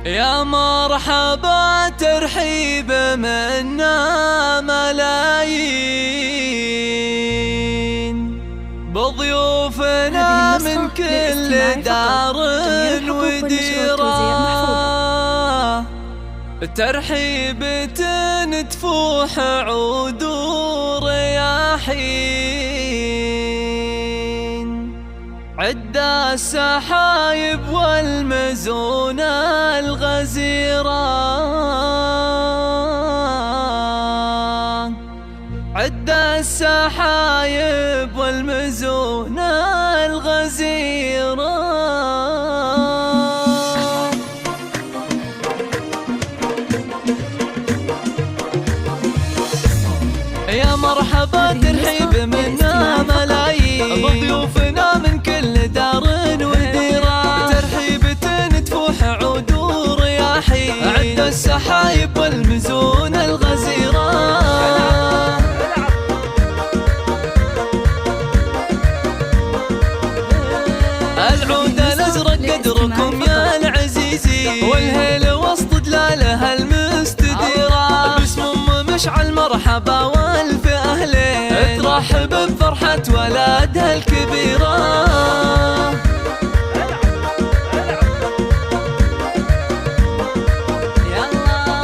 يا مرحبا ترحيب منا ملايين بضيوفنا من كل دار وديرة، ترحيب تفوح عود ورياحين، عدة السحايب والمزون الغزيرة، عدة السحايب والمزون الغزيرة. يا مرحبا ترحيب منا ملايين بضيوفنا من كل دار وديرة، ترحيب تفوح عود ورياحين، عد السحايب والمزون الغزيرة. العود الازرق قدركم يا العزيزي، والهيل وسط دلاله المستديرة، باسم مشعل مرحبا والف اهلين، ترحب بفرحة ولادها الكبيرة.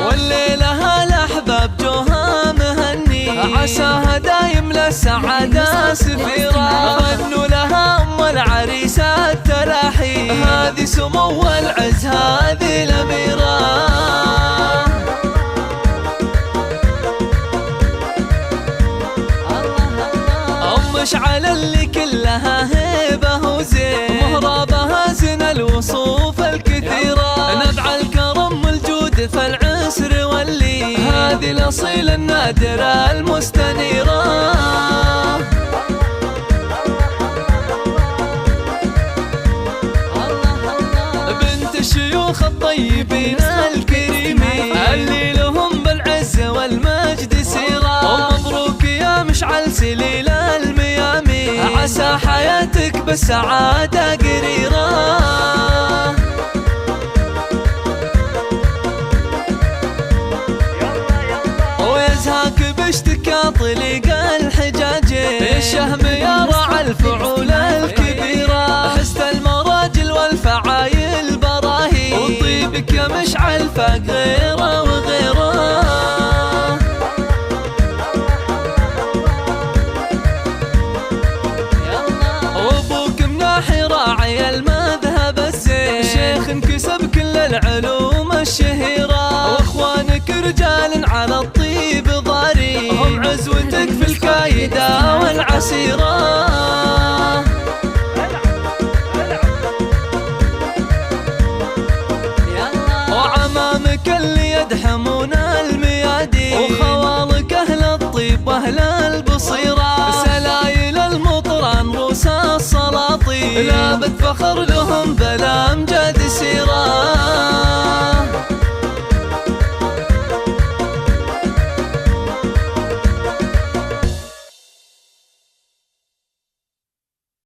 والليلة الاحباب جوها مهني، عساها دايم للسعادة سفيرة، غنوا لها ام العريس التلاحي، هذه سمو العز هذه الاميرة. مشعل اللي كلها هيبة وزين، مهرابها زين الوصوف الكثيرة، نبع الكرم والجود في العسر واللي، هذه الأصيل النادرة المستنيرة. بنت الشيوخ الطيبين الكريمين، اللي لهم بالعز والمجد سيرة، ومبروك يا مشعل سليل الميامي، عسى حياتك بالسعادة قريرة. ويزهاك باشتكى طليق الحجاجين، الشهم يا راعى الفعول الكبيرة، حست المراجل والفعايل براهين، وطيبك يا مشعل فاق غيره وغيره. راعي المذهب الزين، شيخ انكسب كل العلوم الشهيرة، واخوانك رجال على الطيب ضاري، هم عزوتك في الكايدة والعسيرة. وعمامك اللي يدحمون الميادين، وخوالك اهل الطيب واهل البصيرة، سلايل المطران روس السلاطين، لا بتفخر لهم بلا امجاد سيرة.